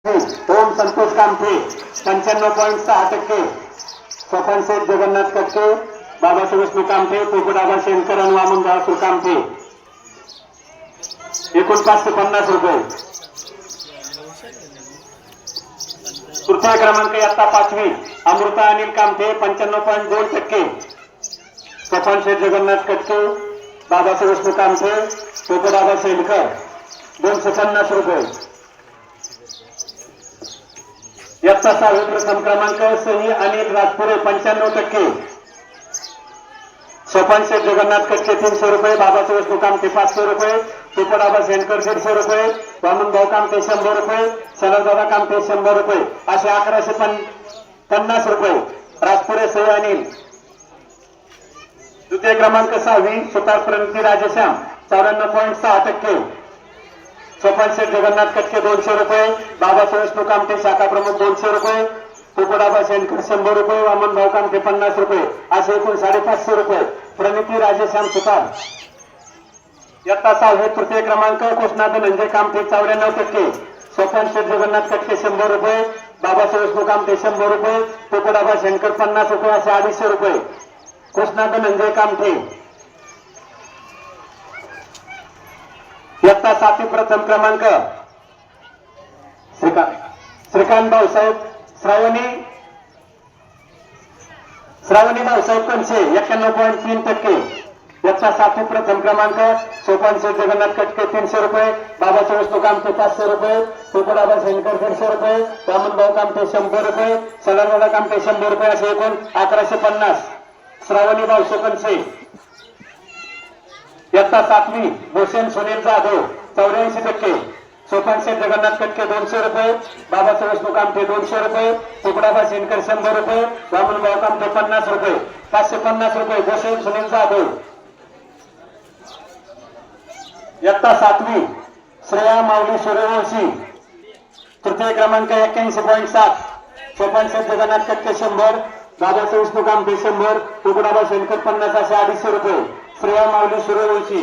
ओम संतोष कामठे 95.6%, सोपान शेठ जगन्नाथ कटके, बाबासाहेब विष्णू कामठे, पोपटाबा शेणकर आणि वामनराव कामठे एकूण 550 रुपये। तृतीय क्रमांक इयत्ता 5वी अमृता अनिल कामठे 95.2%, सोपान शेठ जगन्नाथ कटके, बाबासाहेब विष्णू कामठे, पोपटाबा शेणकर 250 रुपये। इयत्ता 6वी प्रथम क्रमांक सही अनिल राजपुरे 95%, सोपान शेठ जगन्नाथ कटके 300 रुपये, बाबासाहेब विष्णू कामठे 500 रुपये, पोपटाबा शेणकर 150 रुपये, वामनभाऊ कामठे 100 रुपये, सनदादा कामठे 100 रुपये, असे 1150 रुपये। राजपुरे सही अनिल। द्वितीय क्रमांक 6वी सुतार प्रणती राजेश्याम 94.6%, सोपान शेठ जगन्नाथ कटके 200 रुपये, बाबासाहेब विष्णू कामठे शाखा प्रमुख 200 रुपये, पोपटाबा शेणकर 100 रुपये, वामनभाऊ कामठे 50 रुपये, असे एकूण 550 रुपये। प्रणिती राजेश्याम सुतार। इयत्ता 6वी तृतीय क्रमांक कृष्णा धनंजय कामठे 94%, सोपान शेठ जगन्नाथ कटके 100 रुपये, बाबासाहेब विष्णू कामठे 100 रुपये, पोपटाबा शेणकर 50 रुपये, असे 250 रुपये। कृष्णा धनंजय कामठे। इयत्ता 7वी प्रथम क्रमांक श्रीकांत भाऊसाहेब श्रावणी भाऊसाहेब कणसे 91.3%, इयत्ता 7वी प्रथम क्रमांक सोपान शेठ जगन्नाथ कटके 300 रुपये, बाबासाहेब विष्णू कामठे 500 रुपये, पोपटाबा शेणकर 150 रुपये, वामनभाऊ कामठे 100 रुपये, सनदादा कामठे 100 रुपये, असे एकूण 1150। श्रावणी भाऊसाहेब कणसे। इयत्ता 7वी भूषण सुनील जाधव 84%, सोपान शेठ जगन्नाथ कटके 200 रुपये, बाबासाहेब विष्णू कामठे 200 रुपये, पोपटाबा शेणकर 100 रुपये, वामनभाऊ कामठे 50 रुपये, 550 रुपये। भूषण सुनील जाधव। इयत्ता 7वी श्रेया माऊली सूर्यवंशी तृतीय क्रमांक 81.7, सोपान शेठ जगन्नाथ कटके 100, बाबासाहेब विष्णू कामठे 100, पोपटाबा शेणकर 50, असे 250 रुपये। श्रेया माऊली सूर्यवंशी।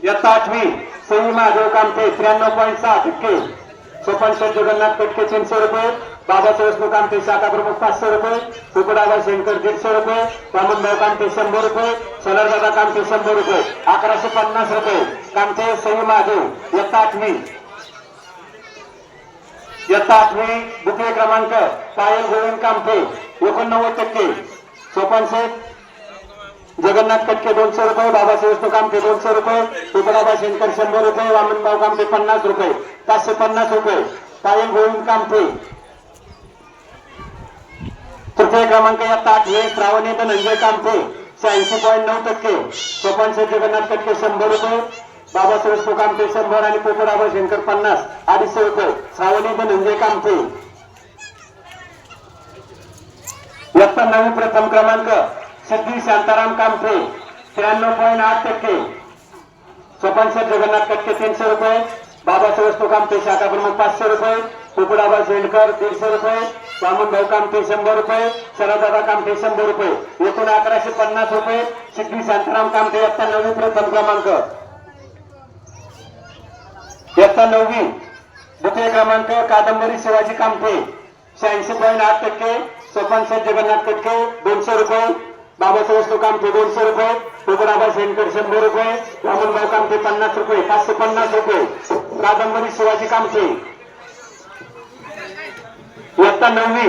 इयत्ता 8वी सई महादेव कामठे 93.6%, सोपान शेठ जगन्नाथ कटके 300 रुपये, बाबासाहेब विष्णू कामठे शाखा प्रमुख 500 रुपये, पोपटाबा शेणकर 150 रुपये, वामनभाऊ कामठे 100 रुपये, सनदादा कामठे 100 रुपये, 1150 रुपये। कामठे सई महादेव। इयत्ता 8वी द्वितीय क्रमांक पायल गोविंद कामठे 89%, सोपान शेठ जगन्नाथ कटके 200 रुपये, बाबासाहेब विष्णू कामठे 200 रुपये, पोपटाबा शेणकर 100 रुपये, वामनभाऊ कामठे 50 रुपये, 550 रुपये। पायल गोविंद कामठे। तृतीय क्रमांक इयत्ता 8वी श्रावणी धनंजय कामठे 86.9%, सोपान शेठ जगन्नाथ कटके 100 रुपये, बाबासाहेब विष्णू कामठे 100 आणि पोपटाबा शेणकर 50, 250 रुपये। श्रावणी धनंजय कामठे। इयत्ता 9वी प्रथम क्रमांक सिद्धी शांताराम कामठे 93.8%, सोपान शेठ जगन्नाथ कटके 300 रुपये, बाबासाहेब विष्णू कामठे शाखा प्रमुख 500 रुपये, पोपटाबा शेणकर 150 रुपये, वामनभाऊ कामठे 100 रुपये, सनदादा कामठे 100 रुपये, एकूण 1150 रुपये। सिद्धी शांताराम कामठे। इयत्ता 9वी प्रथम क्रमांक। इयत्ता 9वी द्वितीय क्रमांक कादंबरी शिवाजी कामठे 86.8%, सोपान शेठ जगन्नाथ कटके 200 रुपये, बाबासाहेब विष्णू कामठे 200 रुपये, पोपटाबा शेणकर 100 रुपये, वामनभाऊ कामठे 50 रुपये, 550 रुपये। कादंबरी शिवाजी कामठे। इयत्ता 9वी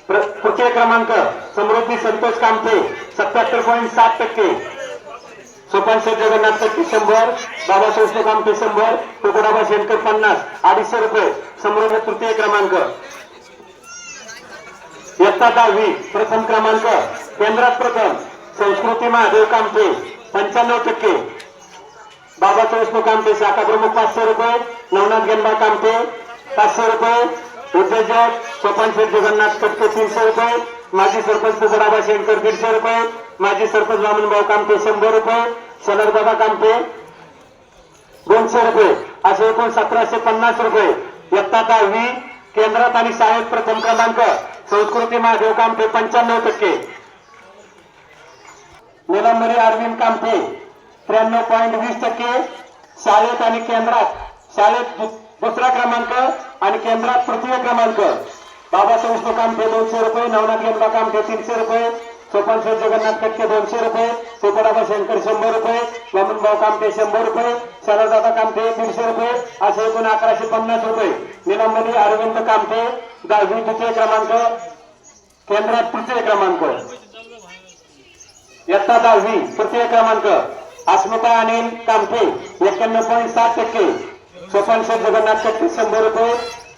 तृतीय क्रमांक समृद्धी संतोष कामठे 77.7%, सोपान शेठ जगन्नाथ कटके 100, बाबासाहेब विष्णू कामठे 100, पोपटाबा शेणकर 50, 250 रुपये। समृद्धी तृतीय क्रमांक। इयत्ता 10वी प्रथम क्रमांक केंद्रात प्रथम संस्कृती महादेव कामठे 95%, बाबासाहेब विष्णू कामठे शाखा प्रमुख 500 रुपये, नवनाथ गेंबा कामठे 500 रुपये, उद्योजक सोपान शेठ जगन्नाथ कटके 300 रुपये, माजी सरपंच पोपटाबा शेणकर 150 रुपये, माजी सरपंच वामनभाऊ कामठे 100 रुपये, सनदादा कामठे 200 रुपये, असे एकूण 1750 रुपये। इयत्ता 10वी केंद्रात आणि शाळेत प्रथम क्रमांक संस्कृती महादेव कामठे 95%, निलंबरी अरविंद कामठे 93.20%, शाळेत आणि केंद्रात शाळेत दुसरा क्रमांक आणि केंद्रात तृतीय क्रमांक बाबासाहेब विष्णू कामठे 200 रुपये, नवनाथ गेंबा कामठे 300 रुपये, सोपान शेठ जगन्नाथ कटके 200 रुपये, सुपडाबा शंकर 100 रुपये, वामनभाऊ कामठे 100 रुपये, शरदादा कामठे 150 रुपये, असे एकूण 1150 रुपये. निलंबनी अरविंद कामठे 10वी द्वितीय क्रमांक, केंद्रात तृतीय क्रमांक. इयत्ता 10वी तृतीय क्रमांक अस्मिता अनिल कामठे 91.7%, सोपान शेठ जगन्नाथ कटके 100 रुपये,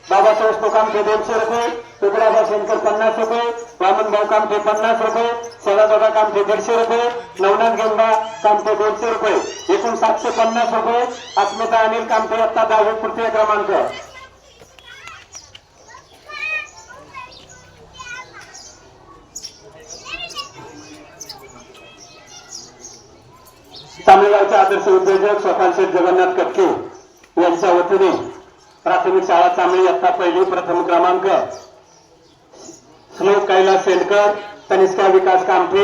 बाबासाहेब विष्णू कामठे 200 रुपये, तुकडाबा शंकर 50 रुपये, वामनभाऊ कामठे 50 रुपये, सदादादा कामठे 150 रुपये, नवनाथ गेंबा कामठे 200 रुपये, एकूण 750 रुपये. अस्मिता अनिल कामठे इयत्ता 10वी तृतीय क्रमांक. तामिळगावचे आदर्श उद्योजक सोपान शेठ जगन्नाथ कटके यांच्या वतीने प्राथमिक शाळा चांगली इयत्ता पहिली प्रथम क्रमांक श्लोक कैलास शेंडकर, तनिष्का विकास कामठे